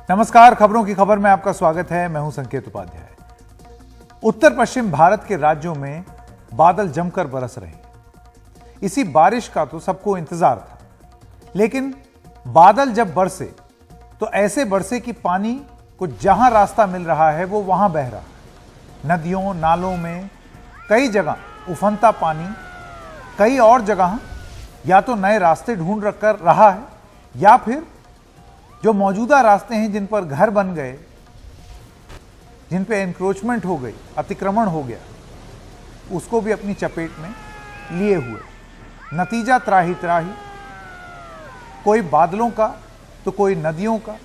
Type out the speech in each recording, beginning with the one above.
नमस्कार, खबरों की खबर में आपका स्वागत है। मैं हूं संकेत उपाध्याय। उत्तर पश्चिम भारत के राज्यों में बादल जमकर बरस रहे हैं। इसी बारिश का तो सबको इंतजार था, लेकिन बादल जब बरसे तो ऐसे बरसे कि पानी को जहां रास्ता मिल रहा है वो वहां बह रहा है। नदियों नालों में कई जगह उफनता पानी, कई और जगह या तो नए रास्ते ढूंढ कर रहा है या फिर जो मौजूदा रास्ते हैं जिन पर घर बन गए, जिन पे एनक्रोचमेंट हो गई, अतिक्रमण हो गया, उसको भी अपनी चपेट में लिए हुए। नतीजा त्राही त्राही, कोई बादलों का तो कोई नदियों का।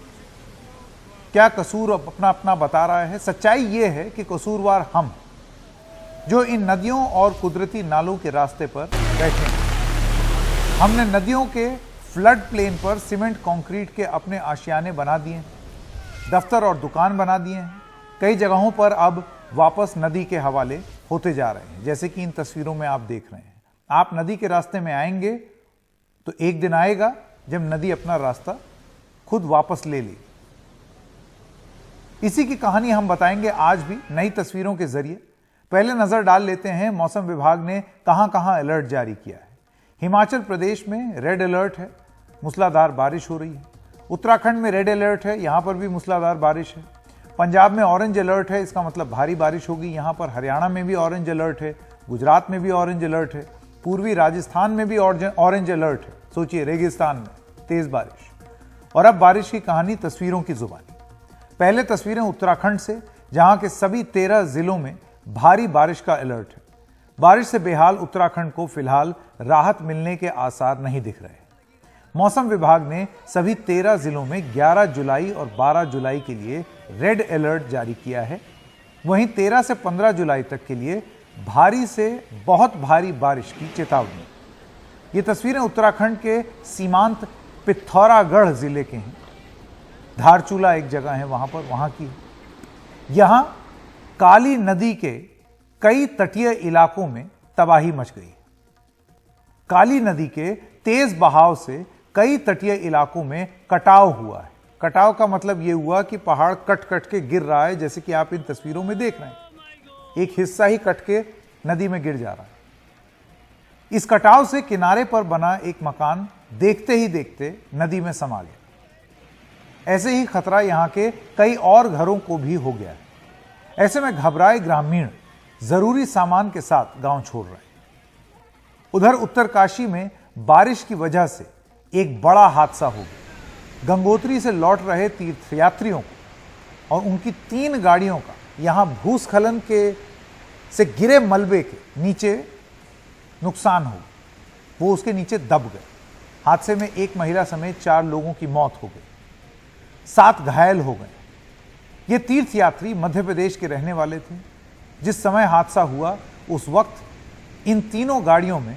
क्या कसूर अपना अपना बता रहा है। सच्चाई यह है कि कसूरवार हम, जो इन नदियों और कुदरती नालों के रास्ते पर बैठे हैं। हमने नदियों के फ्लड प्लेन पर सीमेंट कंक्रीट के अपने आशियाने बना दिए हैं, दफ्तर और दुकान बना दिए हैं। कई जगहों पर अब वापस नदी के हवाले होते जा रहे हैं, जैसे कि इन तस्वीरों में आप देख रहे हैं। आप नदी के रास्ते में आएंगे तो एक दिन आएगा जब नदी अपना रास्ता खुद वापस ले लेगी। इसी की कहानी हम बताएंगे आज भी नई तस्वीरों के जरिए। पहले नजर डाल लेते हैं मौसम विभाग ने कहां कहां अलर्ट जारी किया है। हिमाचल प्रदेश में रेड अलर्ट है, मूसलाधार बारिश हो रही है। उत्तराखंड में रेड अलर्ट है, यहां पर भी मूसलाधार बारिश है। पंजाब में ऑरेंज अलर्ट है, इसका मतलब भारी बारिश होगी यहां पर। हरियाणा में भी ऑरेंज अलर्ट है, गुजरात में भी ऑरेंज अलर्ट है, पूर्वी राजस्थान में भी ऑरेंज अलर्ट है। सोचिए, रेगिस्तान में तेज बारिश। और अब बारिश की कहानी तस्वीरों की जुबानी। पहले तस्वीरें उत्तराखंड से, जहां के सभी 13 जिलों में भारी बारिश का अलर्ट है। बारिश से बेहाल उत्तराखंड को फिलहाल राहत मिलने के आसार नहीं दिख रहे। मौसम विभाग ने सभी 13 जिलों में 11 जुलाई और 12 जुलाई के लिए रेड अलर्ट जारी किया है। वहीं 13 से 15 जुलाई तक के लिए भारी से बहुत भारी बारिश की चेतावनी। ये तस्वीरें उत्तराखंड के सीमांत पिथौरागढ़ जिले के हैं। धारचूला एक जगह है वहां की है। यहां काली नदी के कई तटीय इलाकों में तबाही मच गई। काली नदी के तेज बहाव से कई तटीय इलाकों में कटाव हुआ है। कटाव का मतलब यह हुआ कि पहाड़ कट कट के गिर रहा है, जैसे कि आप इन तस्वीरों में देख रहे हैं। एक हिस्सा ही कट के नदी में गिर जा रहा है। इस कटाव से किनारे पर बना एक मकान देखते ही देखते नदी में समा गया। ऐसे ही खतरा यहां के कई और घरों को भी हो गया है। ऐसे में घबराए ग्रामीण जरूरी सामान के साथ गांव छोड़ रहे हैं। उधर उत्तरकाशी में बारिश की वजह से एक बड़ा हादसा हो गया। गंगोत्री से लौट रहे तीर्थयात्रियों को और उनकी 3 गाड़ियों का यहां भूस्खलन से गिरे मलबे के नीचे नुकसान हो गया। वो उसके नीचे दब गए। हादसे में एक महिला समेत 4 लोगों की मौत हो गई, 7 घायल हो गए। ये तीर्थयात्री मध्य प्रदेश के रहने वाले थे। जिस समय हादसा हुआ उस वक्त इन तीनों गाड़ियों में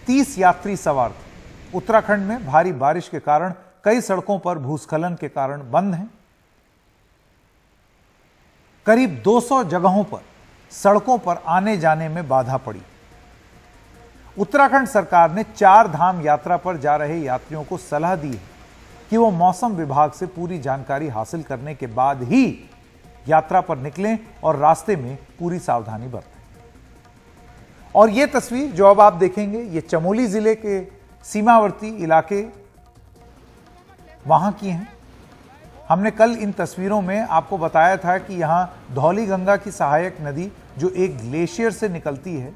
30 यात्री सवार थे। उत्तराखंड में भारी बारिश के कारण कई सड़कों पर भूस्खलन के कारण बंद हैं। करीब 200 जगहों पर सड़कों पर आने जाने में बाधा पड़ी। उत्तराखंड सरकार ने 4 धाम यात्रा पर जा रहे यात्रियों को सलाह दी है कि वो मौसम विभाग से पूरी जानकारी हासिल करने के बाद ही यात्रा पर निकलें और रास्ते में पूरी सावधानी बरतें। और ये तस्वीर जो अब आप देखेंगे, ये चमोली जिले के सीमावर्ती इलाके वहां की हैं। हमने कल इन तस्वीरों में आपको बताया था कि यहां धौली गंगा की सहायक नदी जो एक ग्लेशियर से निकलती है,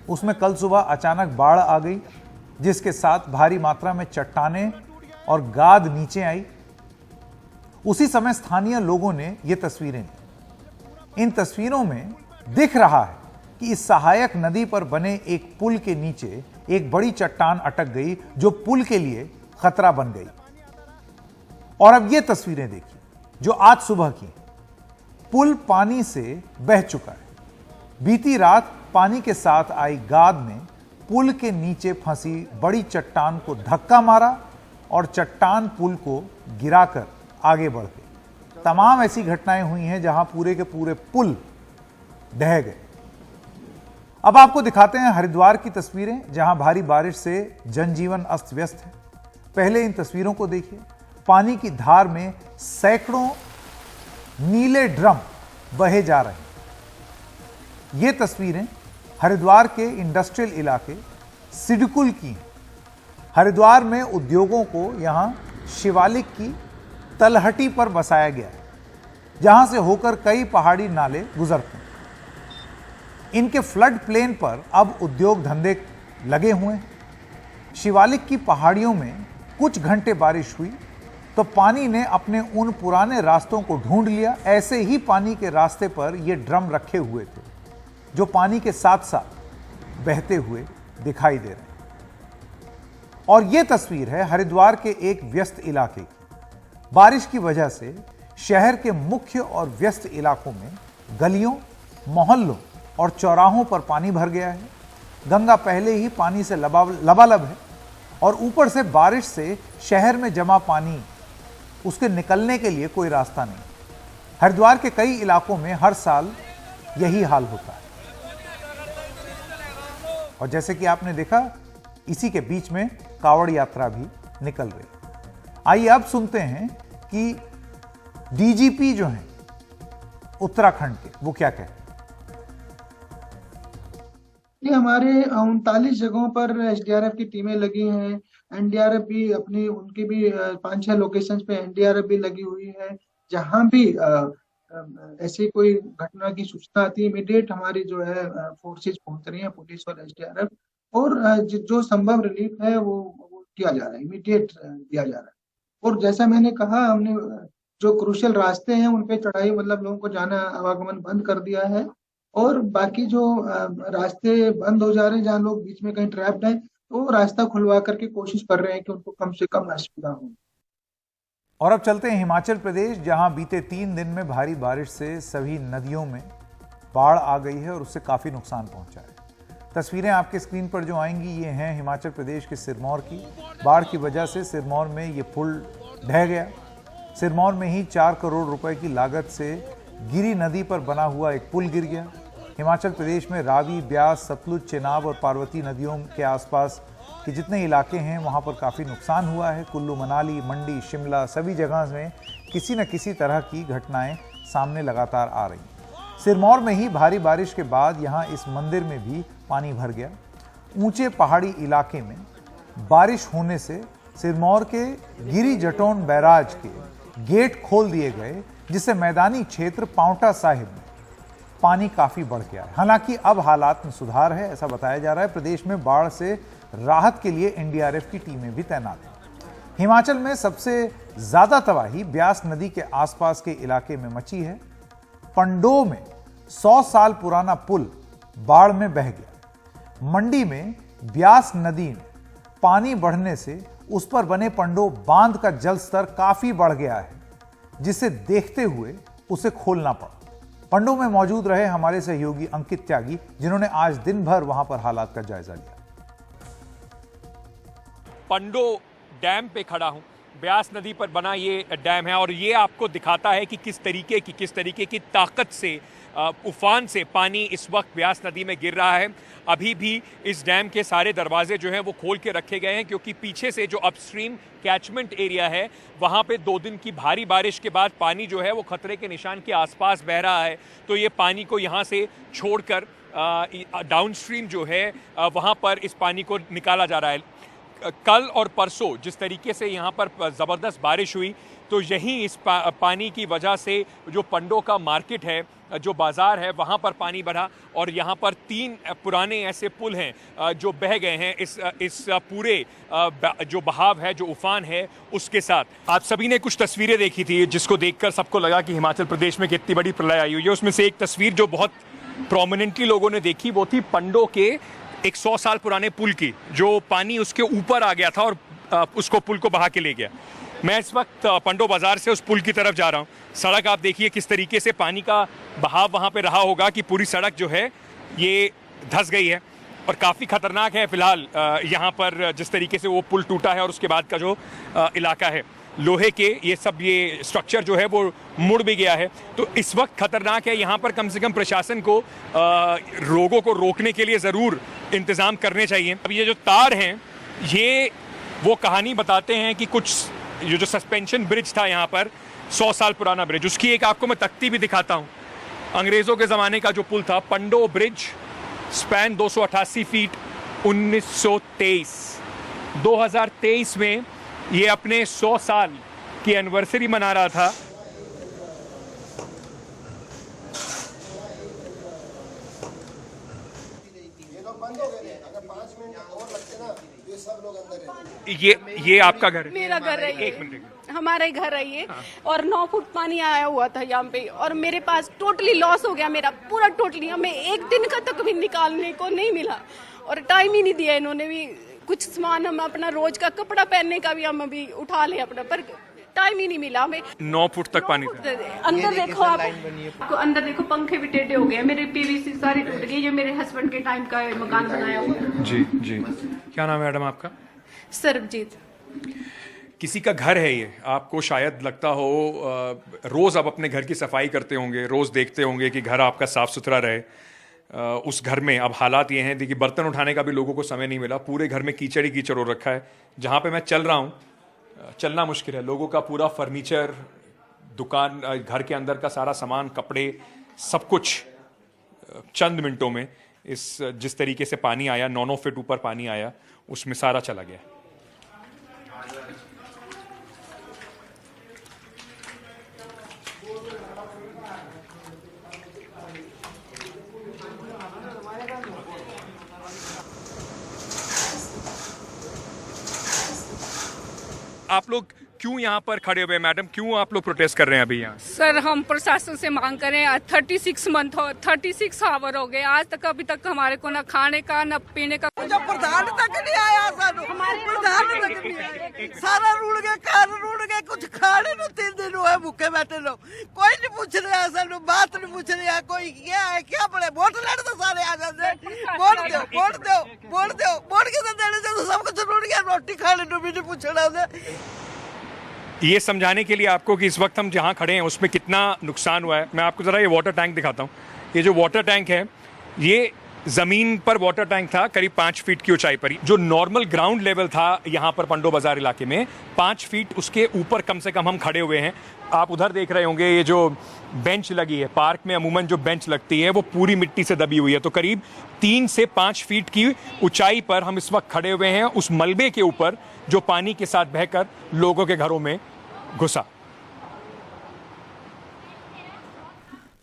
उसमें कल सुबह अचानक बाढ़ आ गई, जिसके साथ भारी मात्रा में चट्टानें और गाद नीचे आई। उसी समय स्थानीय लोगों ने ये तस्वीरें ली। इन तस्वीरों में दिख रहा है कि इस सहायक नदी पर बने एक पुल के नीचे एक बड़ी चट्टान अटक गई, जो पुल के लिए खतरा बन गई। और अब ये तस्वीरें देखिए जो आज सुबह की। पुल पानी से बह चुका है। बीती रात पानी के साथ आई गाद ने पुल के नीचे फंसी बड़ी चट्टान को धक्का मारा और चट्टान पुल को गिराकर आगे बढ़ गई। तमाम ऐसी घटनाएं हुई हैं जहां पूरे के पूरे पुल ढह गए। अब आपको दिखाते हैं हरिद्वार की तस्वीरें, जहां भारी बारिश से जनजीवन अस्त व्यस्त है। पहले इन तस्वीरों को देखिए। पानी की धार में सैकड़ों नीले ड्रम बहे जा रहे हैं। ये तस्वीरें हरिद्वार के इंडस्ट्रियल इलाके सिडकुल की हैं। हरिद्वार में उद्योगों को यहां शिवालिक की तलहटी पर बसाया गया है, जहां से होकर कई पहाड़ी नाले गुजरते हैं। इनके फ्लड प्लेन पर अब उद्योग धंधे लगे हुए हैं। शिवालिक की पहाड़ियों में कुछ घंटे बारिश हुई तो पानी ने अपने उन पुराने रास्तों को ढूंढ लिया। ऐसे ही पानी के रास्ते पर ये ड्रम रखे हुए थे, जो पानी के साथ साथ बहते हुए दिखाई दे रहे हैं। और ये तस्वीर है हरिद्वार के एक व्यस्त इलाके की। बारिश की वजह से शहर के मुख्य और व्यस्त इलाकों में गलियों, मोहल्लों और चौराहों पर पानी भर गया है। गंगा पहले ही पानी से लबालब है और ऊपर से बारिश से शहर में जमा पानी, उसके निकलने के लिए कोई रास्ता नहीं। हरिद्वार के कई इलाकों में हर साल यही हाल होता है। और जैसे कि आपने देखा, इसी के बीच में कावड़ यात्रा भी निकल रही है। आइए अब सुनते हैं कि डीजीपी जो हैं उत्तराखंड के, वो क्या कहते हैं। ये हमारे 39 जगहों पर एसडीआरएफ की टीमें लगी हैं। एनडीआरएफ भी अपनी, उनकी भी 5-6 लोकेशंस पे एनडीआरएफ भी लगी हुई है। जहां भी ऐसी कोई घटना की सूचना आती है, इमीडिएट हमारी जो है फोर्सेस पहुंच रही हैं, पुलिस और एसडीआरएफ, और जो संभव रिलीफ है वो किया जा रहा है, इमीडिएट दिया जा रहा है। और जैसा मैंने कहा, हमने जो क्रूशियल रास्ते हैं उन पे चढ़ाई, मतलब लोगों को जाना आवागमन बंद कर दिया है। और बाकी जो रास्ते बंद हो जा रहे हैं, जहाँ लोग बीच में कहीं ट्रैप्ड हैं, तो रास्ता खुलवा करके कोशिश कर रहे हैं कि उनको कम से कम असुविधा हो। और अब चलते हैं हिमाचल प्रदेश, जहां बीते 3 दिन में भारी बारिश से सभी नदियों में बाढ़ आ गई है और उससे काफी नुकसान पहुंचा है। तस्वीरें आपके स्क्रीन पर जो आएंगी, ये हैं हिमाचल प्रदेश के सिरमौर की। बाढ़ की वजह से सिरमौर में ये पुल ढह गया। सिरमौर में ही 4 करोड़ रुपए की लागत से गिरी नदी पर बना हुआ एक पुल गिर गया। हिमाचल प्रदेश में रावी, ब्यास, सतलुज, चेनाब और पार्वती नदियों के आसपास के जितने इलाके हैं वहाँ पर काफ़ी नुकसान हुआ है। कुल्लू मनाली, मंडी, शिमला, सभी जगह में किसी न किसी तरह की घटनाएं सामने लगातार आ रही हैं। सिरमौर में ही भारी बारिश के बाद यहाँ इस मंदिर में भी पानी भर गया। ऊंचे पहाड़ी इलाके में बारिश होने से सिरमौर के गिरी जटौन बैराज के गेट खोल दिए गए, जिससे मैदानी क्षेत्र पांवटा साहिब में पानी काफी बढ़ गया है। हालांकि अब हालात में सुधार है, ऐसा बताया जा रहा है। प्रदेश में बाढ़ से राहत के लिए एनडीआरएफ की टीमें भी तैनात हैं। हिमाचल में सबसे ज्यादा तबाही ब्यास नदी के आसपास के इलाके में मची है। पंडोह में 100 साल पुराना पुल बाढ़ में बह गया। मंडी में ब्यास नदी में पानी बढ़ने से उस पर बने पंडोह बांध का जल स्तर काफी बढ़ गया है, जिसे देखते हुए उसे खोलना पड़ा। पंडोह में मौजूद रहे हमारे सहयोगी अंकित त्यागी, जिन्होंने आज दिन भर वहां पर हालात का जायजा लिया। पंडोह डैम पे खड़ा हूं। ब्यास नदी पर बना ये डैम है और ये आपको दिखाता है कि किस तरीके की ताकत से, उफान से पानी इस वक्त ब्यास नदी में गिर रहा है। अभी भी इस डैम के सारे दरवाजे जो हैं वो खोल के रखे गए हैं, क्योंकि पीछे से जो अपस्ट्रीम कैचमेंट एरिया है वहाँ पे 2 दिन की भारी बारिश के बाद पानी जो है वो खतरे के निशान के आसपास बह रहा है। तो ये पानी को यहाँ से छोड़कर डाउनस्ट्रीम जो है वहाँ पर इस पानी को निकाला जा रहा है। कल और परसों जिस तरीके से यहाँ पर ज़बरदस्त बारिश हुई, तो यहीं इस पानी की वजह से जो पंडोह का मार्केट है, जो बाज़ार है, वहाँ पर पानी बढ़ा और यहाँ पर 3 पुराने ऐसे पुल हैं जो बह गए हैं इस पूरे जो बहाव है, जो उफान है, उसके साथ। आप सभी ने कुछ तस्वीरें देखी थी जिसको देखकर सबको लगा कि हिमाचल प्रदेश में कितनी बड़ी प्रलय आई हुई है। उसमें से एक तस्वीर जो बहुत प्रोमिनेंटली लोगों ने देखी वो थी पंडोह के एक 100 साल पुराने पुल की, जो पानी उसके ऊपर आ गया था और उसको पुल को बहा के ले गया। मैं इस वक्त पंडोह बाजार से उस पुल की तरफ जा रहा हूँ। सड़क आप देखिए किस तरीके से पानी का बहाव वहाँ पे रहा होगा कि पूरी सड़क जो है ये धंस गई है और काफ़ी खतरनाक है फिलहाल यहाँ पर जिस तरीके से वो पुल टूटा है और उसके बाद का जो इलाका है, लोहे के ये स्ट्रक्चर जो है वो मुड़ भी गया है। तो इस वक्त खतरनाक है। यहाँ पर कम से कम प्रशासन को लोगों को रोकने के लिए ज़रूर इंतज़ाम करने चाहिए। अब ये जो तार हैं ये वो कहानी बताते हैं कि कुछ ये जो सस्पेंशन ब्रिज था यहाँ पर 100 साल पुराना ब्रिज, उसकी एक आपको मैं तख्ती भी दिखाता हूँ। अंग्रेज़ों के ज़माने का जो पुल था, पंडो ब्रिज, स्पैन 288 फीट, 1923। 2023 में ये अपने 100 साल की एनिवर्सरी मना रहा था। ये आपका घर है? मेरा घर है, एक मिनट। हमारा ही घर है ये। और 9 फुट पानी आया हुआ था यहाँ पे, और मेरे पास टोटली लॉस हो गया मेरा पूरा, टोटली हमें एक दिन का तक भी निकालने को नहीं मिला, और टाइम ही नहीं दिया इन्होंने भी। कुछ सामान हम अपना रोज का कपड़ा पहनने का भी हम अभी उठा ले अपना, पर टाइम ही नहीं मिला हमें। 9 फुट तक पानी था। अंदर देखो आप, अंदर देखो पंखे भी टेढ़े हो गए, मेरे पीवीसी सारी टूट गई। ये मेरे हस्बैंड के टाइम का मकान बनाया हुआ। जी जी, क्या नाम है मैडम आपका? सरबजीत। किसी का घर है ये, आपको शायद लगता हो रोज़ आप अपने घर की सफाई करते होंगे, रोज़ देखते होंगे कि घर आपका साफ़ सुथरा रहे। उस घर में अब हालात ये हैं कि बर्तन उठाने का भी लोगों को समय नहीं मिला, पूरे घर में कीचड़ ही कीचड़ हो रखा है। जहाँ पे मैं चल रहा हूँ, चलना मुश्किल है। लोगों का पूरा फर्नीचर, दुकान, घर के अंदर का सारा सामान, कपड़े, सब कुछ चंद मिनटों में जिस तरीके से पानी आया, 9 फीट ऊपर पानी आया, उसमें सारा चला गया। आप लोग क्यों यहाँ पर खड़े हुए मैडम, क्यों आप लोग प्रोटेस्ट कर रहे हैं अभी यहाँ? सर हम प्रशासन से मांग करें, 36 आवर हो गए, आज तक अभी तक हमारे को न खाने का न पीने का। जब प्रधान तक नहीं आया, प्रधान तक नहीं आया, सारा रुड़ गया, कार रुड़ गए, कुछ खाने नो 3 दिन हुए भूखे बैठे लोग, कोई नहीं पूछ रहा, सानू बात नहीं पूछ रहा, कोई क्या है क्या पड़े, वोट लड़ तो सारे आ जाते, वोट दो वोट दो वोट दो, वोट के तो देने से तो सब कुछ रुड़ गया, रोटी खाने नो भी नहीं पूछ रहा। ये समझाने के लिए आपको कि इस वक्त हम जहाँ खड़े हैं उसमें कितना नुकसान हुआ है, मैं आपको ज़रा ये वाटर टैंक दिखाता हूँ। ये जो वाटर टैंक है, ये ज़मीन पर वाटर टैंक था करीब 5 फीट की ऊंचाई पर ही। जो नॉर्मल ग्राउंड लेवल था यहाँ पर पंडो बाजार इलाके में, 5 फीट उसके ऊपर कम से कम हम खड़े हुए हैं। आप उधर देख रहे होंगे, ये जो बेंच लगी है, पार्क में अमूमन जो बेंच लगती है वो पूरी मिट्टी से दबी हुई है। तो करीब 3 से 5 फीट की ऊंचाई पर हम इस वक्त खड़े हुए हैं, उस मलबे के ऊपर जो पानी के साथ बहकर लोगों के घरों में घुसा।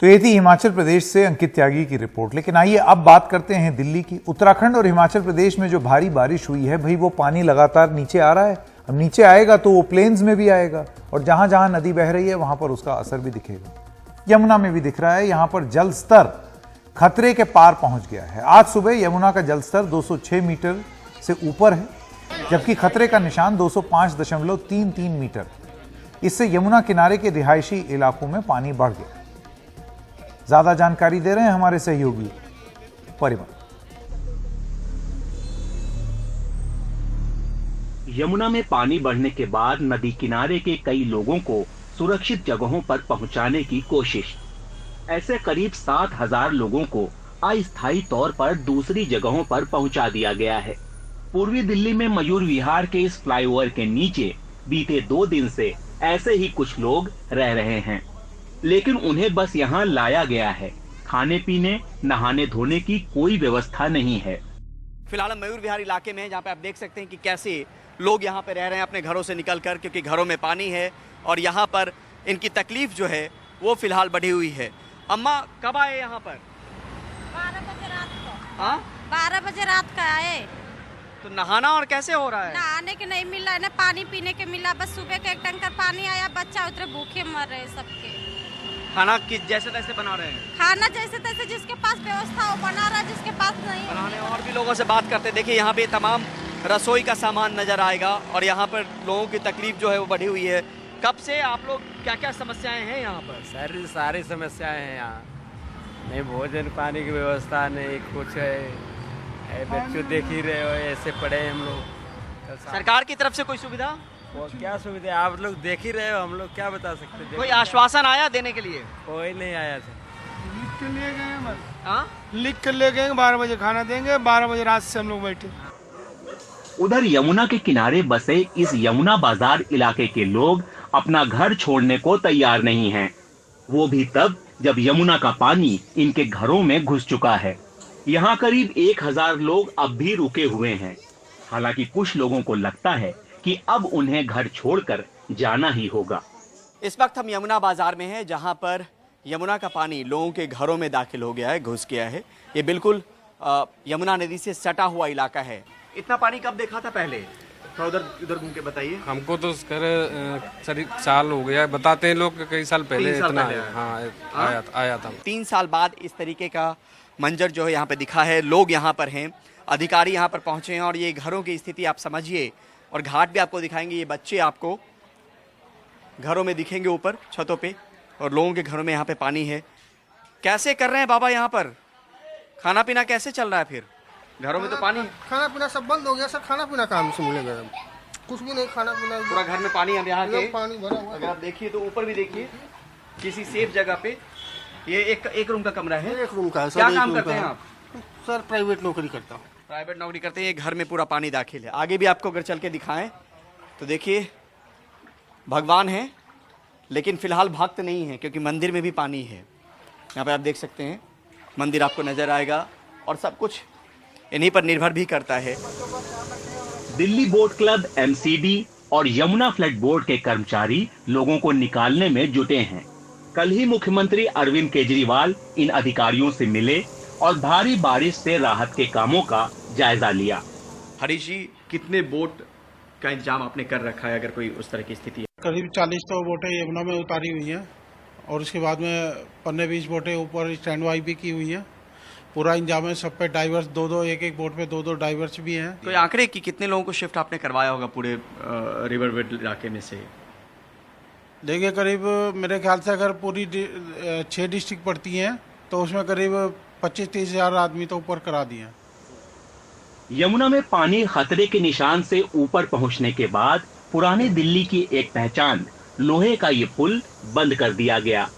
तो ये थी हिमाचल प्रदेश से अंकित त्यागी की रिपोर्ट। लेकिन आइए अब बात करते हैं दिल्ली की। उत्तराखंड और हिमाचल प्रदेश में जो भारी बारिश हुई है, भाई वो पानी लगातार नीचे आ रहा है। अब नीचे आएगा तो वो प्लेन्स में भी आएगा, और जहां जहां नदी बह रही है वहां पर उसका असर भी दिखेगा। यमुना में भी दिख रहा है, यहां पर जल स्तर खतरे के पार पहुंच गया है। आज सुबह यमुना का जल स्तर 206 मीटर से ऊपर है, जबकि खतरे का निशान 205.33 मीटर। इससे यमुना किनारे के रिहायशी इलाकों में पानी बढ़ गया। ज्यादा जानकारी दे रहे हैं हमारे सहयोगी परिमल। यमुना में पानी बढ़ने के बाद नदी किनारे के कई लोगों को सुरक्षित जगहों पर पहुंचाने की कोशिश। ऐसे करीब 7,000 लोगों को अस्थायी तौर पर दूसरी जगहों पर पहुंचा दिया गया है। पूर्वी दिल्ली में मयूर विहार के इस फ्लाईओवर के नीचे बीते 2 दिन से ऐसे ही कुछ लोग रह रहे हैं, लेकिन उन्हें बस यहाँ लाया गया है। खाने पीने, नहाने धोने की कोई व्यवस्था नहीं है। फिलहाल हम मयूर विहार इलाके में हैं, जहाँ पे आप देख सकते हैं कि कैसे लोग यहाँ पे रह रहे हैं अपने घरों से निकलकर, क्योंकि घरों में पानी है और यहाँ पर इनकी तकलीफ जो है वो फिलहाल बढ़ी हुई है। अम्मा कब आए यहाँ पर? 12 बजे रात को। हाँ, 12 बजे रात का आए। तो नहाना और कैसे हो रहा है? नहाने के नहीं मिल रहा है, ना पानी पीने के मिला। बस सुबह का 1 टैंकर पानी आया, बच्चा उतरे भूखे मर रहे सबके। खाना किस जैसे तैसे बना रहे हैं? खाना जैसे तैसे जिसके पास व्यवस्था हो बना रहा है, जिसके पास नहीं बनाने। और भी लोगों से बात करते, देखिए यहाँ पे तमाम रसोई का सामान नजर आएगा और यहाँ पर लोगों की तकलीफ जो है वो बढ़ी हुई है। कब से आप लोग, क्या क्या समस्याएं हैं यहाँ पर? सर सारी समस्याएं हैं यहाँ, नहीं भोजन पानी की व्यवस्था नहीं कुछ है। बच्चों देख ही रहे हो, ऐसे पड़े हम लोग। सरकार की तरफ से कोई सुविधा? वो क्या सुविधा, आप लोग देख ही रहे हो, हम लोग क्या बता सकते हैं। कोई आश्वासन आया देने के लिए? कोई नहीं आया सर। लिख के ले गए हैं, हाँ, लिख के ले गए 12 बजे खाना देंगे, 12 बजे रात से हम लोग बैठे। उधर यमुना के किनारे बसे इस यमुना बाजार इलाके के लोग अपना घर छोड़ने को तैयार नहीं हैं। वो भी तब जब यमुना का पानी इनके घरों में घुस चुका है। यहाँ करीब 1000 लोग अब भी रुके हुए हैं। हालांकि कुछ लोगों को लगता है कि अब उन्हें घर छोड़कर जाना ही होगा। इस वक्त हम यमुना बाजार में हैं, जहां पर यमुना का पानी लोगों के घरों में दाखिल हो गया है, घुस गया है। ये बिल्कुल यमुना नदी से सटा हुआ इलाका है। इतना पानी कब देखा था पहले? थोड़ा उधर घूम के बताइए। हमको तो साल हो गया, बताते हैं लोग कई साल पहले इतना आया था। 3 साल बाद इस तरीके का मंजर जो है यहाँ पे दिखा है। लोग यहाँ पर हैं, अधिकारी यहाँ पर पहुंचे हैं और ये घरों की स्थिति आप समझिए। और घाट भी आपको दिखाएंगे। ये बच्चे आपको घरों में दिखेंगे ऊपर छतों पे, और लोगों के घरों में यहाँ पे पानी है। कैसे कर रहे हैं बाबा यहाँ पर? खाना पीना कैसे चल रहा है? फिर घरों में तो पानी, खाना पीना सब बंद हो गया सर। खाना पीना कहाँ से मिलेगा? कुछ भी नहीं, खाना पीना पूरा घर में पानी। अब यहाँ के पानी भरा हुआ। अगर आप देखिए तो ऊपर भी देखिए, किसी सेफ जगह पे। ये एक रूम का कमरा है। एक रूम का है सर। क्या काम करते हैं आप? सर प्राइवेट नौकरी करता हूँ। प्राइवेट नौकरी करते हैं। घर में पूरा पानी दाखिल है। आगे भी आपको अगर चल के दिखाएं तो देखिए, भगवान है लेकिन फिलहाल भक्त नहीं है, क्योंकि मंदिर में भी पानी है। यहाँ पे आप देख सकते हैं, मंदिर आपको नजर आएगा और सब कुछ इन्हीं पर निर्भर भी करता है। दिल्ली बोट क्लब, MCD और यमुना फ्लड बोर्ड के कर्मचारी लोगों को निकालने में जुटे हैं। कल ही मुख्यमंत्री अरविंद केजरीवाल इन अधिकारियों से मिले और भारी बारिश से राहत के कामों का जायजा लिया। हरीश जी, कितने बोट का इंतजाम आपने कर रखा है अगर कोई उस तरह की स्थिति है? करीब 40 तो बोटें यमुना में उतारी हुई हैं और उसके बाद में 15-20 बोटें ऊपर स्टैंड बाई भी की हुई हैं। पूरा इंतजाम है। सब पे डाइवर्स दो एक बोट पे 2 डाइवर्स भी हैं। तो आंकड़े की कितने लोगों को शिफ्ट आपने करवाया होगा पूरे रिवर बेड इलाके में से? देखिए, करीब मेरे ख्याल से अगर पूरी 6 डिस्ट्रिक्ट पड़ती हैं तो उसमें करीब 25-30 हज़ार आदमी तो ऊपर करा दिए हैं। यमुना में पानी खतरे के निशान से ऊपर पहुंचने के बाद पुरानी दिल्ली की एक पहचान लोहे का ये पुल बंद कर दिया गया।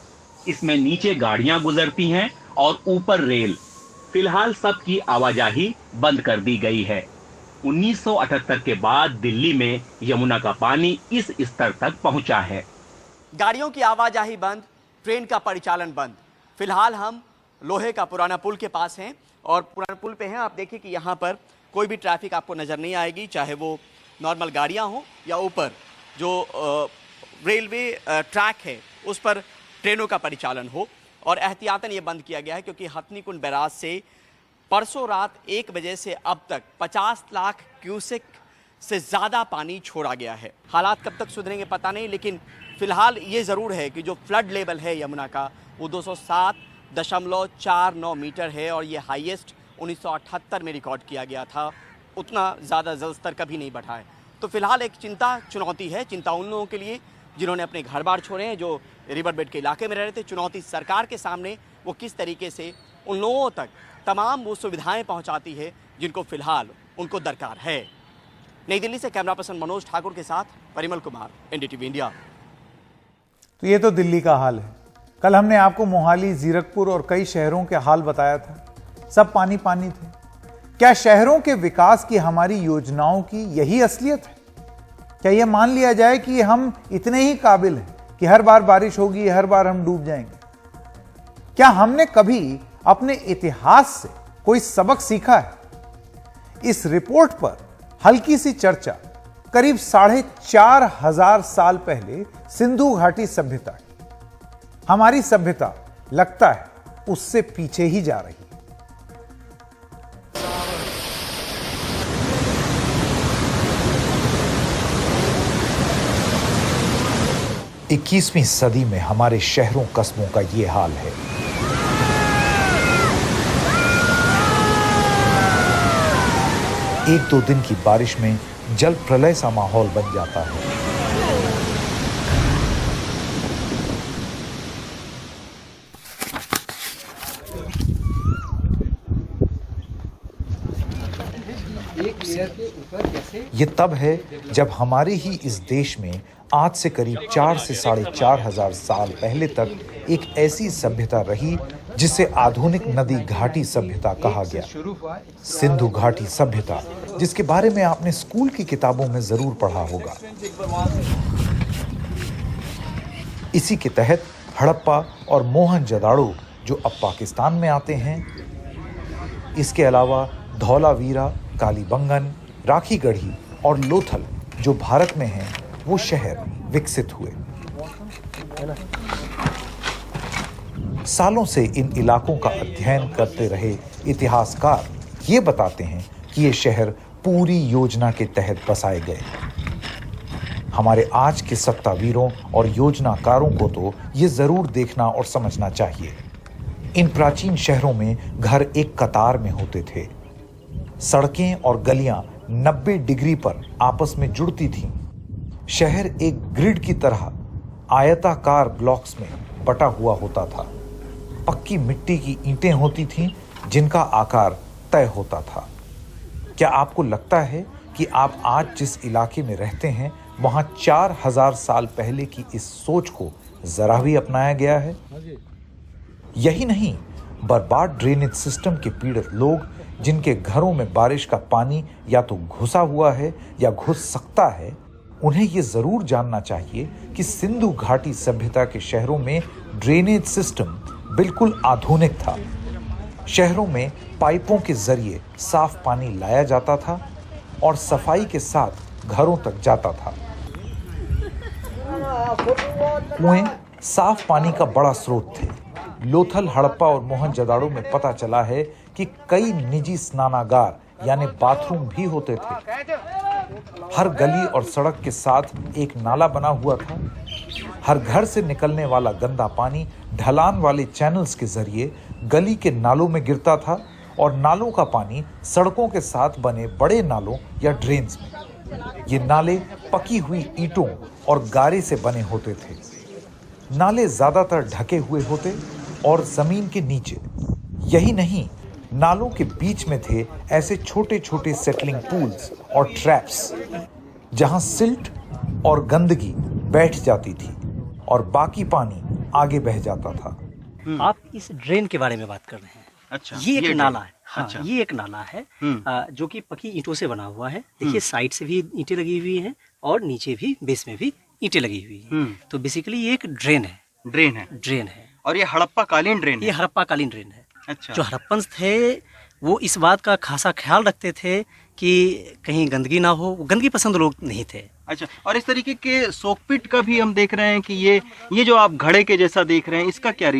इसमें नीचे गाड़ियां गुजरती हैं और ऊपर रेल। फिलहाल सबकी आवाजाही बंद कर दी गई है। 1978 के बाद दिल्ली में यमुना का पानी इस स्तर तक पहुंचा है। गाड़ियों की आवाजाही बंद, ट्रेन का परिचालन बंद। फिलहाल हम लोहे का पुराना पुल के पास हैं और पुराना पुल पे हैं। आप देखिए कि यहाँ पर कोई भी ट्रैफिक आपको नजर नहीं आएगी, चाहे वो नॉर्मल गाड़ियाँ हों या ऊपर जो रेलवे ट्रैक है उस पर ट्रेनों का परिचालन हो। और एहतियातन ये बंद किया गया है क्योंकि हथनीकुंड बैराज से परसों रात 1 बजे से अब तक 50 लाख क्यूसेक से ज़्यादा पानी छोड़ा गया है। हालात कब तक सुधरेंगे पता नहीं, लेकिन फिलहाल ये ज़रूर है कि जो फ्लड लेवल है यमुना का वो 207.49 मीटर है और ये हाईएस्ट 1978 में रिकॉर्ड किया गया था। उतना ज़्यादा जल स्तर कभी नहीं बढ़ा है। तो फिलहाल एक चुनौती है। चिंता उन लोगों के लिए जिन्होंने अपने घर बार छोड़े हैं, जो रिवर बेड के इलाके में रह रहे थे। चुनौती सरकार के सामने, वो किस तरीके से उन लोगों तक तमाम वो सुविधाएं पहुंचाती है जिनको फिलहाल उनको दरकार है। नई दिल्ली से कैमरा पर्सन मनोज ठाकुर के साथ परिमल कुमार, NDTV इंडिया। तो ये तो दिल्ली का हाल है। कल हमने आपको मोहाली, जीरकपुर और कई शहरों के हाल बताया था। सब पानी पानी थे। क्या शहरों के विकास की हमारी योजनाओं की यही असलियत है? क्या यह मान लिया जाए कि हम इतने ही काबिल हैं कि हर बार बारिश होगी, हर बार हम डूब जाएंगे? क्या हमने कभी अपने इतिहास से कोई सबक सीखा है? इस रिपोर्ट पर हल्की सी चर्चा करीब 4,500 साल पहले सिंधु घाटी सभ्यता की। हमारी सभ्यता लगता है उससे पीछे ही जा रही है। 21वीं सदी में हमारे शहरों कस्बों का ये हाल है। एक दो दिन की बारिश में जल प्रलय सा माहौल बन जाता है। ये तब है जब हमारे ही इस देश में आज से करीब 4 से 4,500 साल पहले तक एक ऐसी सभ्यता रही जिसे आधुनिक नदी घाटी सभ्यता कहा गया। सिंधु घाटी सभ्यता, जिसके बारे में आपने स्कूल की किताबों में जरूर पढ़ा होगा। इसी के तहत हड़प्पा और मोहनजोदाड़ो, जो अब पाकिस्तान में आते हैं, इसके अलावा धौलावीरा, कालीबंगन, राखीगढ़ी और लोथल, जो भारत में हैं, वो शहर विकसित हुए। सालों से इन इलाकों का अध्ययन करते रहे इतिहासकार ये बताते हैं कि ये शहर पूरी योजना के तहत बसाए गए। हमारे आज के सत्तावीरों और योजनाकारों को तो ये जरूर देखना और समझना चाहिए। इन प्राचीन शहरों में घर एक कतार में होते थे। सड़कें और गलियां 90 डिग्री पर आपस में जुड़ती थीं। शहर एक ग्रिड की तरह आयताकार ब्लॉक्स में बटा हुआ होता था। पक्की मिट्टी की ईंटें होती थीं जिनका आकार तय होता था। क्या आपको लगता है कि आप आज जिस इलाके में रहते हैं वहां 4000 साल पहले की इस सोच को जरा भी अपनाया गया है? यही नहीं, बर्बाद ड्रेनेज सिस्टम के पीड़ित लोग, जिनके घरों में बारिश का पानी या तो घुसा हुआ है या घुस सकता है, उन्हें यह जरूर जानना चाहिए कि सिंधु घाटी सभ्यता के शहरों में ड्रेनेज सिस्टम बिल्कुल आधुनिक था। शहरों में पाइपों के जरिए साफ पानी लाया जाता था और सफाई के साथ घरों तक जाता था। कुएं साफ पानी का बड़ा स्रोत थे। लोथल, हड़प्पा और मोहनजोदाड़ो में पता चला है कि कई निजी स्नानागार यानी बाथरूम भी होते थे। हर गली और सड़क के साथ एक नाला बना हुआ था। हर घर से निकलने वाला गंदा पानी ढलान वाले चैनल्स के जरिए गली के नालों में गिरता था और नालों का पानी सड़कों के साथ बने बड़े नालों या ड्रेन्स में। ये नाले पकी हुई ईंटों और गारे से बने होते थे। नाले ज्यादातर ढके हुए होते और जमीन के नीचे। यही नहीं, नालों के बीच में थे ऐसे छोटे छोटे सेटलिंग पूल्स और ट्रैप्स, जहां सिल्ट और गंदगी बैठ जाती थी और बाकी पानी आगे बह जाता था। आप इस ड्रेन के बारे में बात कर रहे हैं। अच्छा, ये एक नाला है। हाँ, अच्छा। ये एक नाला है जो कि पकी ईंटों से बना हुआ है। देखिए, साइड से भी ईंटें लगी हुई हैं और नीचे भी, बेस में भी ईंटें लगी हुई हैं। तो बेसिकली ये एक ड्रेन है। ड्रेन है। और ये हड़प्पा कालीन ड्रेन ये हड़प्पा कालीन ड्रेन है। अच्छा। जो हड़प्पन थे वो इस बात का खासा ख्याल रखते थे कि कहीं गंदगी ना हो। गंदगी पसंद लोग नहीं थे। अच्छा, और इस तरीके के सोकपिट का भी हम देख रहे हैं कि ये जो आप घड़े के जैसा देख रहे हैं, इसका क्या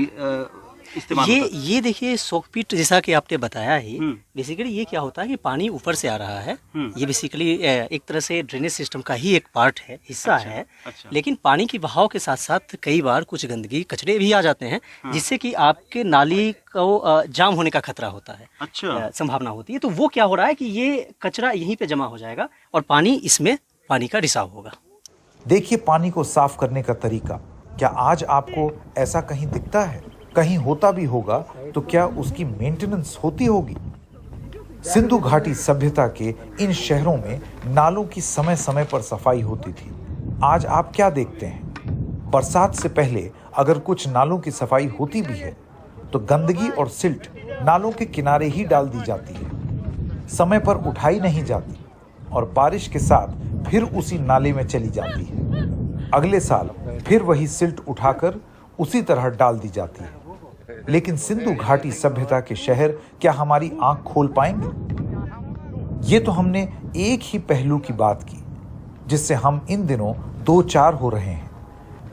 इस्तेमाल होता है? ये देखिए, सोकपिट जैसा कि आपने बताया ही, बेसिकली ये क्या होता है कि पानी ऊपर से आ रहा है। ये बेसिकली एक तरह से ड्रेनेज सिस्टम का ही एक पार्ट है, हिस्सा है। लेकिन पानी की बहाव के साथ साथ कई बार कुछ गंदगी, कचरे भी आ जाते हैं, जिससे कि आपके नाली को जाम होने का खतरा होता है। अच्छा, संभावना होती है। तो वो क्या हो रहा है कि ये कचरा यहीं पे जमा हो जाएगा और पानी का रिसाव होगा। देखिए पानी को साफ करने का तरीका। क्या आज आपको ऐसा कहीं दिखता है? कहीं होता भी होगा तो क्या उसकी मेंटेनेंस होती होगी? सिंधु घाटी सभ्यता के इन शहरों में नालों की समय समय पर सफाई होती थी। आज आप क्या देखते हैं? बरसात से पहले अगर कुछ नालों की सफाई होती भी है तो गंदगी और सिल्ट नालों के किनारे ही डाल दी जाती है, समय पर उठाई नहीं जाती और बारिश के साथ फिर उसी नाले में चली जाती है। अगले साल फिर वही सिल्ट उठाकर उसी तरह डाल दी जाती है। लेकिन सिंधु घाटी सभ्यता के शहर क्या हमारी आंख खोल पाएंगे? ये तो हमने एक ही पहलू की बात की जिससे हम इन दिनों दो चार हो रहे हैं,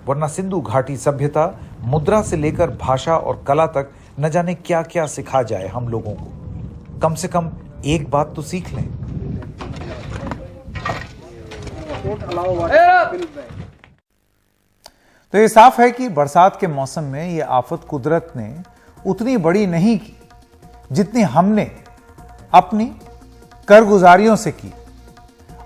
वरना सिंधु घाटी सभ्यता मुद्रा से लेकर भाषा और कला तक न जाने क्या क्या सिखा जाए हम लोगों को। कम से कम एक बात तो सीख लें। तो ये साफ है कि बरसात के मौसम में ये आफत कुदरत ने उतनी बड़ी नहीं की जितनी हमने अपनी करगुजारियों से की।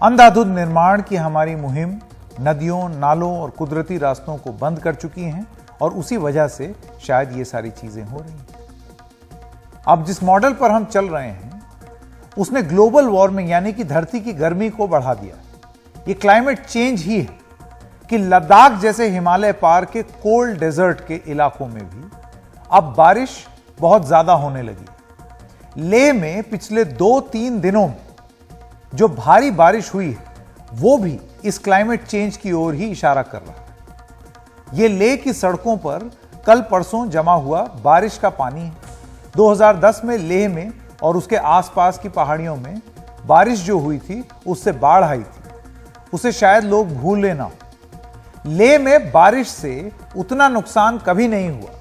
अंधाधुंध निर्माण की हमारी मुहिम नदियों, नालों और कुदरती रास्तों को बंद कर चुकी हैं और उसी वजह से शायद ये सारी चीजें हो रही हैं। अब जिस मॉडल पर हम चल रहे हैं उसने ग्लोबल वार्मिंग यानी कि धरती की गर्मी को बढ़ा दिया। ये क्लाइमेट चेंज ही है कि लद्दाख जैसे हिमालय पार के कोल्ड डेजर्ट के इलाकों में भी अब बारिश बहुत ज्यादा होने लगी। लेह में पिछले 2-3 दिनों में जो भारी बारिश हुई है वो भी इस क्लाइमेट चेंज की ओर ही इशारा कर रहा है। ये लेह की सड़कों पर कल परसों जमा हुआ बारिश का पानी है। 2010 में लेह में और उसके आसपास की पहाड़ियों में बारिश जो हुई थी उससे बाढ़ आई थी, उसे शायद लोग भूले ना। लेह में बारिश से उतना नुकसान कभी नहीं हुआ।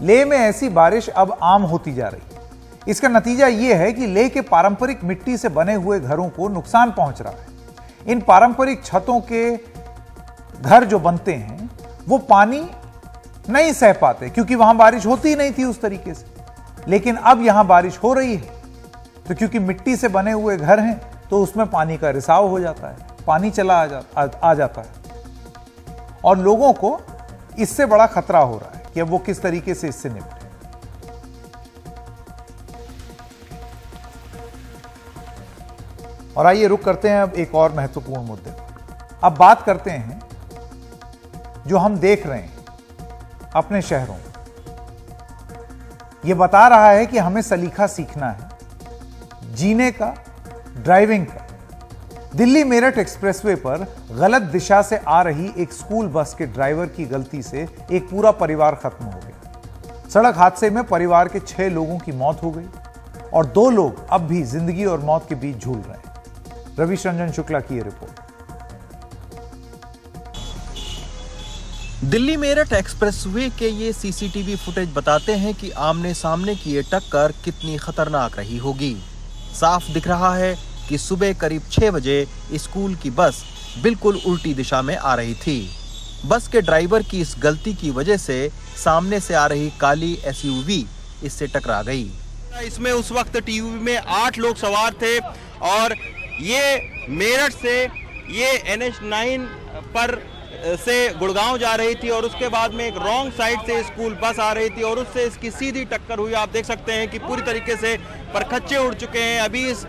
लेह में ऐसी बारिश अब आम होती जा रही है। इसका नतीजा यह है कि लेह के पारंपरिक मिट्टी से बने हुए घरों को नुकसान पहुंच रहा है। इन पारंपरिक छतों के घर जो बनते हैं वो पानी नहीं सह पाते क्योंकि वहां बारिश होती ही नहीं थी उस तरीके से। लेकिन अब यहां बारिश हो रही है तो क्योंकि मिट्टी से बने हुए घर हैं तो उसमें पानी का रिसाव हो जाता है, पानी चला आ जाता है और लोगों को इससे बड़ा खतरा हो रहा है कि अब वो किस तरीके से इससे निपटे। और आइए रुक करते हैं अब एक और महत्वपूर्ण मुद्दे पर। अब बात करते हैं जो हम देख रहे हैं अपने शहरों में। यह बता रहा है कि हमें सलीका सीखना है, जीने का, ड्राइविंग का। दिल्ली मेरठ एक्सप्रेसवे पर गलत दिशा से आ रही एक स्कूल बस के ड्राइवर की गलती से एक पूरा परिवार खत्म हो गया। सड़क हादसे में परिवार के 6 लोगों की मौत हो गई और 2 लोग अब भी जिंदगी और मौत के बीच झूल रहे हैं। रविश रंजन शुक्ला की रिपोर्ट। दिल्ली मेरठ एक्सप्रेसवे के ये सीसीटीवी फुटेज बताते हैं कि आमने सामने की ये टक्कर कितनी खतरनाक रही होगी। साफ दिख रहा है कि सुबह करीब 6 बजे स्कूल की बस बिल्कुल उल्टी दिशा में आ रही थी। बस के ड्राइवर की इस गलती की वजह से सामने से आ रही काली एसयूवी इससे टकरा गई। इसमें उस वक्त टीयूवी में 8 लोग सवार थे और ये मेरठ से ये NH9 पर से गुड़गांव जा रही थी और उसके बाद में एक रॉन्ग साइड से स्कूल बस आ रही थी और उससे इसकी सीधी टक्कर हुई। आप देख सकते हैं कि पूरी तरीके से परखच्चे उड़ चुके हैं। अभी इस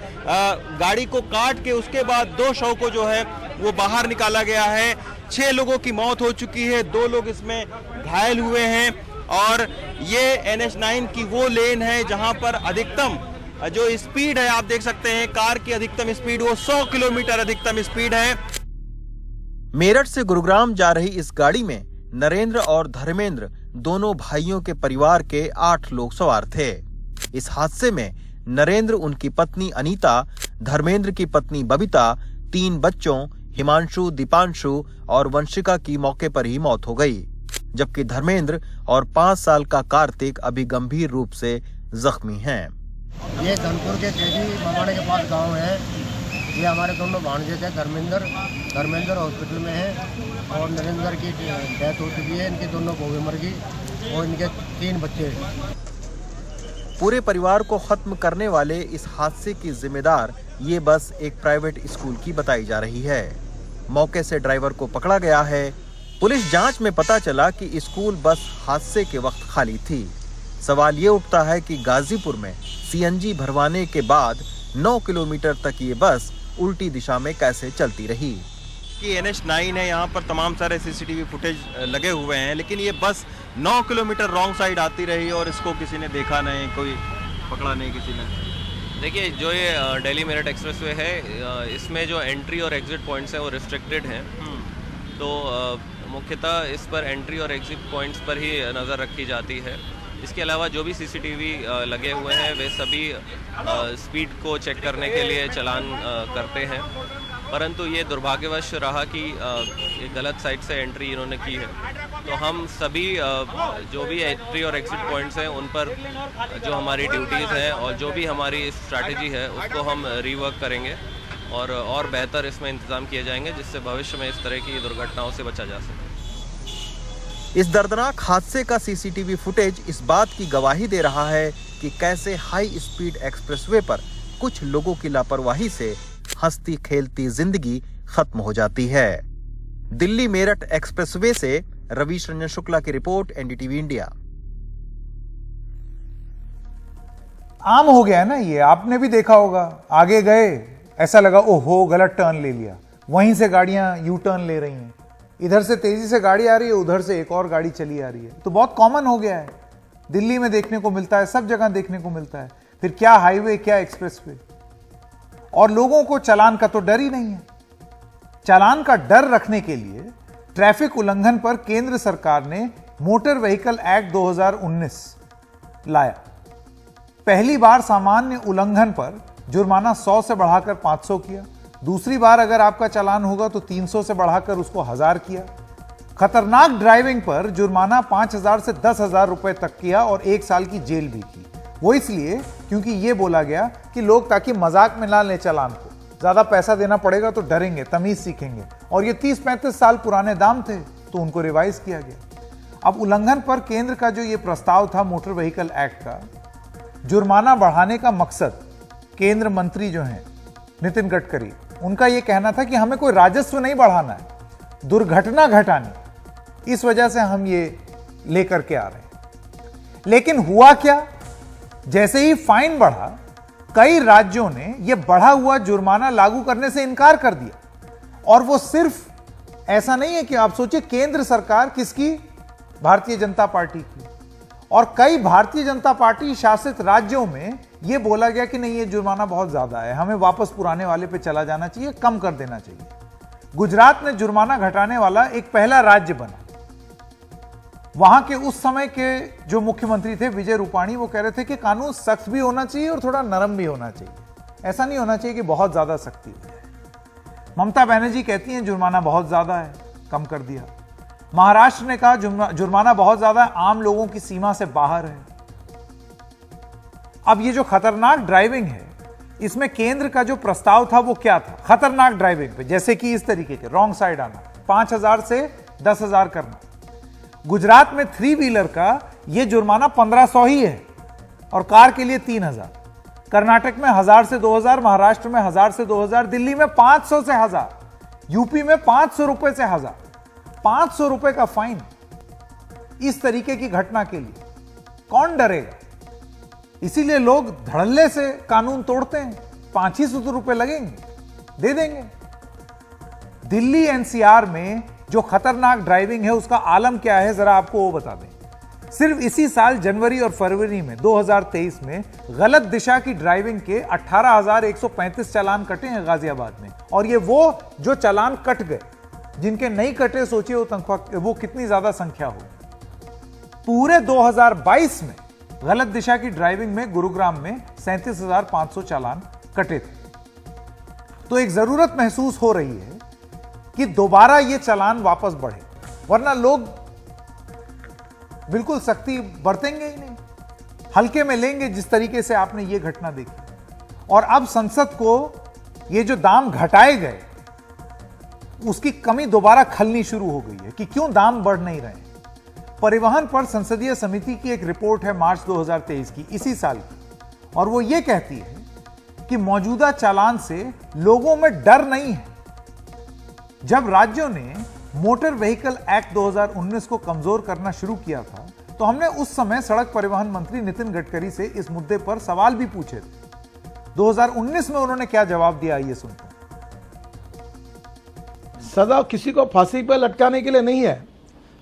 गाड़ी को काट के उसके बाद 2 शव को जो है वो बाहर निकाला गया है। 6 लोगों की मौत हो चुकी है, 2 लोग इसमें घायल हुए हैं और ये NH9 की वो लेन है जहां पर अधिकतम जो स्पीड है, आप देख सकते हैं कार की अधिकतम स्पीड वो 100 किलोमीटर अधिकतम स्पीड है। मेरठ से गुरुग्राम जा रही इस गाड़ी में नरेंद्र और धर्मेंद्र दोनों भाइयों के परिवार के 8 लोग सवार थे। इस हादसे में नरेंद्र, उनकी पत्नी अनीता, धर्मेंद्र की पत्नी बबीता, 3 बच्चों हिमांशु, दीपांशु और वंशिका की मौके पर ही मौत हो गई, जबकि धर्मेंद्र और 5 साल का कार्तिक अभी गंभीर रूप से जख्मी हैं। ये धनपुर के तेजी मवाड़े के पास गांव है। ये हमारे दोनों भांजे थे। धर्मेंद्र हॉस्पिटल में है और नरेंद्र की डेथ हो चुकी है। इनकी दोनों बहू मर गई और इनके 3 बच्चे। पूरे परिवार को खत्म करने वाले इस हादसे की जिम्मेदार ये बस एक प्राइवेट स्कूल की बताई जा रही है। मौके से ड्राइवर को पकड़ा गया है। पुलिस जांच में पता चला कि स्कूल बस हादसे के वक्त खाली थी। सवाल ये उठता है कि गाजीपुर में सीएनजी भरवाने के बाद 9 किलोमीटर तक ये बस उल्टी दिशा में कैसे चलती रही। कि NH9 है, यहाँ पर तमाम सारे सीसीटीवी फुटेज लगे हुए हैं, लेकिन ये बस 9 किलोमीटर रॉन्ग साइड आती रही और इसको किसी ने देखा नहीं, कोई पकड़ा नहीं किसी ने। देखिए, जो ये दिल्ली मेरठ एक्सप्रेसवे है, इसमें जो एंट्री और एग्जिट पॉइंट्स हैं वो रिस्ट्रिक्टेड हैं। तो मुख्यतः इस पर एंट्री और एग्जिट पॉइंट्स पर ही नज़र रखी जाती है। इसके अलावा जो भी सीसीटीवी लगे हुए हैं वे सभी स्पीड को चेक करने के लिए चालान करते हैं, परंतु ये दुर्भाग्यवश रहा कि एक गलत साइड से एंट्री इन्होंने की है। तो हम सभी जो भी एंट्री और एग्जिट पॉइंट्स हैं उन पर जो हमारी ड्यूटीज़ हैं और जो भी हमारी स्ट्रैटेजी है उसको हम रीवर्क करेंगे और बेहतर इसमें इंतज़ाम किए जाएंगे, जिससे भविष्य में इस तरह की दुर्घटनाओं से बचा जा सके। इस दर्दनाक हादसे का सीसीटीवी फुटेज इस बात की गवाही दे रहा है कि कैसे हाई स्पीड एक्सप्रेसवे पर कुछ लोगों की लापरवाही से हंसती खेलती जिंदगी खत्म हो जाती है। दिल्ली मेरठ एक्सप्रेसवे से रविश रंजन शुक्ला की रिपोर्ट, एनडीटीवी इंडिया। आम हो गया है ना ये, आपने भी देखा होगा। आगे गए, ऐसा लगा ओहो गलत टर्न ले लिया, वहीं से गाड़ियां यू टर्न ले रही हैं, इधर से तेजी से गाड़ी आ रही है, उधर से एक और गाड़ी चली आ रही है। तो बहुत कॉमन हो गया है दिल्ली में देखने को मिलता है, सब जगह देखने को मिलता है। फिर क्या हाईवे, क्या एक्सप्रेसवे। और लोगों को चालान का तो डर ही नहीं है। चालान का डर रखने के लिए ट्रैफिक उल्लंघन पर केंद्र सरकार ने मोटर व्हीकल एक्ट 2019 लाया। पहली बार सामान्य उल्लंघन पर जुर्माना 100 से बढ़ाकर 500 किया। दूसरी बार अगर आपका चालान होगा तो 300 से बढ़ाकर उसको 1000 किया। खतरनाक ड्राइविंग पर जुर्माना 5000 से 10,000 रुपए तक किया और 1 साल की जेल भी की। वो इसलिए क्योंकि ये बोला गया कि लोग ताकि मजाक में ना लें चालान को, ज्यादा पैसा देना पड़ेगा तो डरेंगे, तमीज सीखेंगे। और ये 30-35 साल पुराने दाम थे तो उनको रिवाइज किया गया। अब उल्लंघन पर केंद्र का जो ये प्रस्ताव था मोटर व्हीकल एक्ट का, जुर्माना बढ़ाने का मकसद केंद्र मंत्री जो हैं नितिन गडकरी, उनका यह कहना था कि हमें कोई राजस्व नहीं बढ़ाना है, दुर्घटना घटानी। इस वजह से हम ये लेकर के आ रहे हैं। लेकिन हुआ क्या, जैसे ही फाइन बढ़ा, कई राज्यों ने यह बढ़ा हुआ जुर्माना लागू करने से इनकार कर दिया। और वो सिर्फ ऐसा नहीं है कि आप सोचिए केंद्र सरकार किसकी, भारतीय जनता पार्टी की। और कई भारतीय जनता पार्टी शासित राज्यों में यह बोला गया कि नहीं, ये जुर्माना बहुत ज्यादा है, हमें वापस पुराने वाले पे चला जाना चाहिए, कम कर देना चाहिए। गुजरात में जुर्माना घटाने वाला एक पहला राज्य बना। वहां के उस समय के जो मुख्यमंत्री थे विजय रूपाणी, वो कह रहे थे कि कानून सख्त भी होना चाहिए और थोड़ा नरम भी होना चाहिए। ऐसा नहीं होना चाहिए कि बहुत ज्यादा सख्ती हो जाए। ममता बनर्जी कहती हैं जुर्माना बहुत ज्यादा है, कम कर दिया। महाराष्ट्र ने कहा जुर्माना बहुत ज्यादा है, आम लोगों की सीमा से बाहर है। अब ये जो खतरनाक ड्राइविंग है, इसमें केंद्र का जो प्रस्ताव था वो क्या था? खतरनाक ड्राइविंग पे, जैसे कि इस तरीके के रॉन्ग साइड आना, 5000 से 10,000 करना। गुजरात में 3 व्हीलर का ये जुर्माना 1500 ही है और कार के लिए 3000। कर्नाटक में 1000 से 2000, महाराष्ट्र में 1000 से 2000, दिल्ली में 500 से 1000, यूपी में 500 रुपए से 1000। 500 रुपए का फाइन इस तरीके की घटना के लिए, कौन डरेगा? इसीलिए लोग धड़ल्ले से कानून तोड़ते हैं। 500 रुपए लगेंगे, दे देंगे। दिल्ली एनसीआर में जो खतरनाक ड्राइविंग है उसका आलम क्या है, जरा आपको वो बता दें। सिर्फ इसी साल जनवरी और फरवरी में 2023 में गलत दिशा की ड्राइविंग के 18,135 चालान कटे हैं गाजियाबाद में। और ये वो जो चालान कट गए, जिनके नहीं कटे सोचिए वो कितनी ज्यादा संख्या हो। पूरे 2022 में गलत दिशा की ड्राइविंग में गुरुग्राम में 37,500 चालान कटे थे। तो एक जरूरत महसूस हो रही है कि दोबारा ये चालान वापस बढ़े, वरना लोग बिल्कुल सख्ती बरतेंगे ही नहीं, हल्के में लेंगे, जिस तरीके से आपने ये घटना देखी। और अब संसद को ये जो दाम घटाए गए उसकी कमी दोबारा खलनी शुरू हो गई है कि क्यों दाम बढ़ नहीं रहे। परिवहन पर संसदीय समिति की एक रिपोर्ट है मार्च 2023 की, इसी साल की, और वो ये कहती है कि मौजूदा चालान से लोगों में डर नहीं है। जब राज्यों ने मोटर व्हीकल एक्ट 2019 को कमजोर करना शुरू किया था तो हमने उस समय सड़क परिवहन मंत्री नितिन गडकरी से इस मुद्दे पर सवाल भी पूछे थे। 2019 में उन्होंने क्या जवाब दिया, ये सुनते हैं। सजा किसी को फांसी पर लटकाने के लिए नहीं है,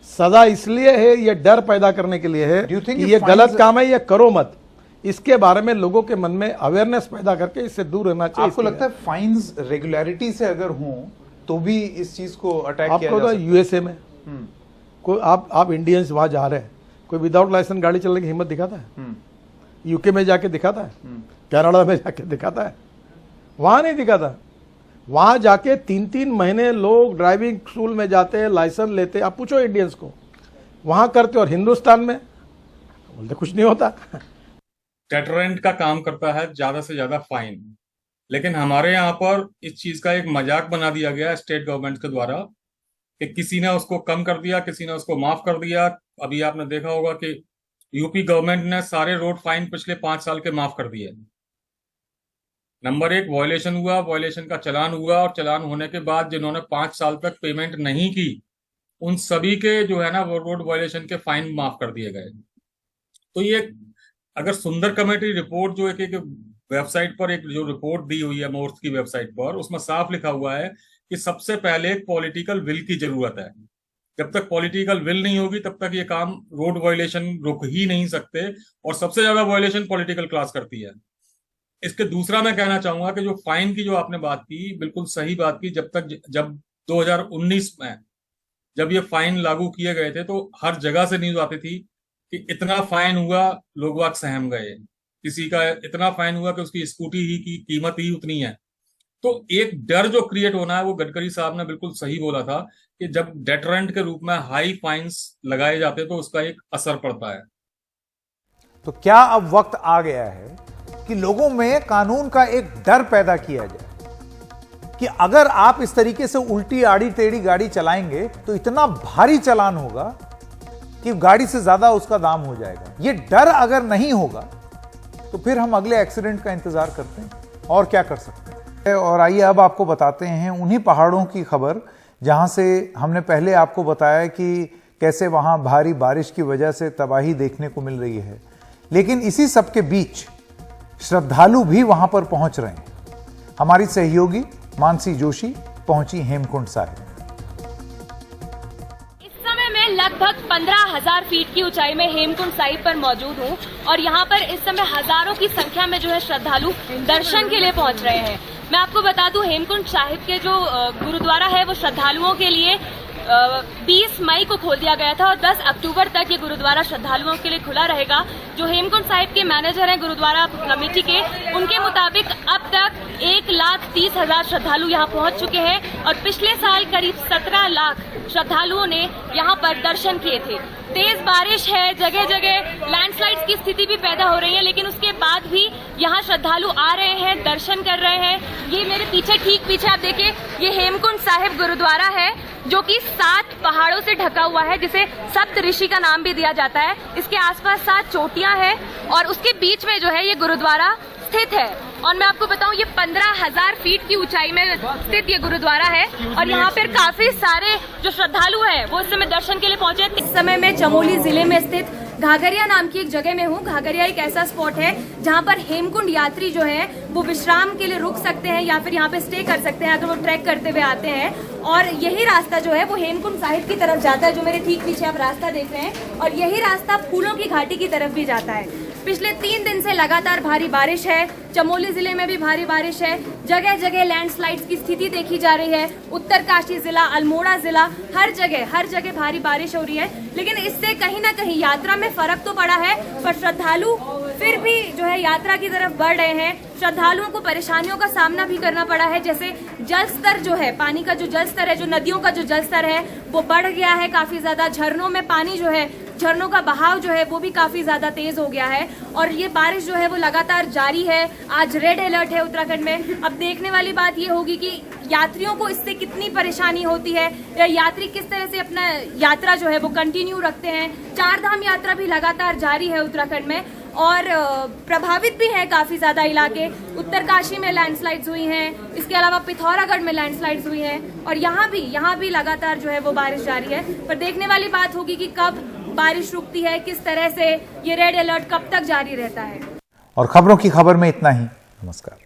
सजा इसलिए है, ये डर पैदा करने के लिए है कि ये गलत काम है, ये करो मत। इसके बारे में लोगों के मन में अवेयरनेस पैदा करके इससे दूर रहना चाहिए। आपको लगता है फाइन्स रेगुलरिटी से अगर हों तो भी इस चीज को अटैक किया जा सकता है? यूएसए में कोई आप इंडियंस वहां जा रहे हैं, कोई विदाउट लाइसेंस गाड़ी चलने की हिम्मत दिखाता है? यूके में जाके दिखाता है, कनाडा में जाके दिखाता है, वहां नहीं दिखाता। वहां जाके 3-3 महीने लोग ड्राइविंग स्कूल में जाते हैं, लाइसेंस लेते हैं। आप पूछो इंडियंस को, वहां करते। और हिंदुस्तान में बोलते कुछ नहीं होता। डेटरेंट का काम करता है ज्यादा से ज्यादा फाइन, लेकिन हमारे यहाँ पर इस चीज का एक मजाक बना दिया गया है स्टेट गवर्नमेंट के द्वारा कि किसी ने उसको कम कर दिया, किसी ने उसको माफ कर दिया। अभी आपने देखा होगा कि यूपी गवर्नमेंट ने सारे रोड फाइन पिछले 5 साल के माफ कर दिए। नंबर 1 वॉयलेशन हुआ, वॉयलेशन का चालान हुआ, और चालान होने के बाद जिन्होंने 5 साल तक पेमेंट नहीं की उन सभी के जो है ना वो रोड वॉयलेशन के फाइन माफ कर दिए गए। तो ये अगर सुंदर कमेटी रिपोर्ट जो एक वेबसाइट पर एक जो रिपोर्ट दी हुई है मोर्स की वेबसाइट पर, उसमें साफ लिखा हुआ है कि सबसे पहले एक पॉलिटिकल विल की जरूरत है जब तक पॉलिटिकल विल नहीं होगी तब तक ये काम रोड वायलेशन रोक ही नहीं सकते, और सबसे ज्यादा वायलेशन पॉलिटिकल क्लास करती है। इसके दूसरा मैं कहना चाहूंगा कि जो फाइन की जो आपने बात की, बिल्कुल सही बात की। जब 2019 में जब ये फाइन लागू किए गए थे तो हर जगह से न्यूज आती थी कि इतना फाइन हुआ, लोग वाग सहम गए, किसी का इतना फाइन हुआ कि उसकी स्कूटी ही की कीमत ही उतनी है। तो एक डर जो क्रिएट होना है, वो गडकरी साहब ने बिल्कुल सही बोला था कि जब डेटरेंट के रूप में हाई फाइन्स लगाए जाते तो उसका एक असर पड़ता है। तो क्या अब वक्त आ गया है कि लोगों में कानून का एक डर पैदा किया जाए कि अगर आप इस तरीके से उल्टी आड़ी टेढ़ी गाड़ी चलाएंगे तो इतना भारी चालान होगा कि गाड़ी से ज्यादा उसका दाम हो जाएगा। ये डर अगर नहीं होगा तो फिर हम अगले एक्सीडेंट का इंतजार करते हैं और क्या कर सकते हैं। और आइए अब आपको बताते हैं उन्हीं पहाड़ों की खबर जहां से हमने पहले आपको बताया कि कैसे वहां भारी बारिश की वजह से तबाही देखने को मिल रही है, लेकिन इसी सब के बीच श्रद्धालु भी वहां पर पहुंच रहे हैं। हमारी सहयोगी मानसी जोशी पहुंची हेमकुंड साहिब। इस समय मैं लगभग 15,000 फीट की ऊंचाई में हेमकुंड साहिब पर मौजूद हूं और यहां पर इस समय हजारों की संख्या में जो है श्रद्धालु दर्शन के लिए पहुंच रहे हैं। मैं आपको बता दूं, हेमकुंड साहिब के जो गुरुद्वारा है वो श्रद्धालुओं के लिए 20 मई को खोल दिया गया था और 10 अक्टूबर तक ये गुरुद्वारा श्रद्धालुओं के लिए खुला रहेगा। जो हेमकुंड साहिब के मैनेजर हैं गुरुद्वारा कमेटी के, उनके मुताबिक अब तक 1,30,000 श्रद्धालु यहाँ पहुँच चुके हैं और पिछले साल करीब 17 लाख श्रद्धालुओं ने यहाँ पर दर्शन किए थे। तेज बारिश है, जगह जगह लैंडस्लाइड्स की स्थिति भी पैदा हो रही है, लेकिन उसके बाद भी यहाँ श्रद्धालु आ रहे हैं, दर्शन कर रहे हैं। ये मेरे पीछे, ठीक पीछे आप देखिए, ये हेमकुंड साहिब गुरुद्वारा है जो कि 7 पहाड़ों से ढका हुआ है, जिसे सप्त ऋषि का नाम भी दिया जाता है। इसके आसपास 7 चोटियां हैं और उसके बीच में जो है ये गुरुद्वारा स्थित है। और मैं आपको बताऊं, ये 15,000 फीट की ऊंचाई में स्थित ये गुरुद्वारा है और यहाँ पर काफी सारे जो श्रद्धालु हैं वो इस समय दर्शन के लिए पहुंचे। इस समय मैं चमोली जिले में स्थित घाघरिया नाम की एक जगह में हूँ। घाघरिया एक ऐसा स्पॉट है जहाँ पर हेमकुंड यात्री जो है वो विश्राम के लिए रुक सकते हैं या फिर यहाँ पे स्टे कर सकते हैं अगर वो ट्रैक करते हुए आते हैं। और यही रास्ता जो है वो हेमकुंड साहिब की तरफ जाता है, जो मेरे ठीक पीछे आप रास्ता देख रहे हैं, और यही रास्ता फूलों की घाटी की तरफ भी जाता है। पिछले 3 दिन से लगातार भारी बारिश है, चमोली जिले में भी भारी बारिश है, जगह जगह लैंडस्लाइड्स की स्थिति देखी जा रही है। उत्तरकाशी जिला, अल्मोड़ा जिला, हर जगह भारी बारिश हो रही है। लेकिन इससे कहीं ना कहीं यात्रा में फर्क तो पड़ा है, पर श्रद्धालु फिर भी जो है यात्रा की तरफ बढ़ रहे हैं। श्रद्धालुओं को परेशानियों का सामना भी करना पड़ा है, जैसे जल स्तर जो है, पानी का जो जल स्तर है, जो नदियों का जो जल स्तर है वो बढ़ गया है काफी ज्यादा। झरनों में पानी जो है, झरनों का बहाव जो है वो भी काफी ज्यादा तेज हो गया है और ये बारिश जो है वो लगातार जारी है। आज रेड अलर्ट है उत्तराखंड में। अब देखने वाली बात ये होगी कि यात्रियों को इससे कितनी परेशानी होती है या यात्री किस तरह से अपना यात्रा जो है वो कंटिन्यू रखते हैं। 4 धाम यात्रा भी लगातार जारी है उत्तराखंड में और प्रभावित भी है काफी ज्यादा इलाके। उत्तरकाशी में लैंडस्लाइड्स हुई हैं, इसके अलावा पिथौरागढ़ में लैंडस्लाइड्स हुई हैं और यहाँ भी लगातार जो है वो बारिश जारी है। पर देखने वाली बात होगी कि कब बारिश रुकती है, किस तरह से ये रेड अलर्ट कब तक जारी रहता है। और खबरों की खबर में इतना ही। नमस्कार।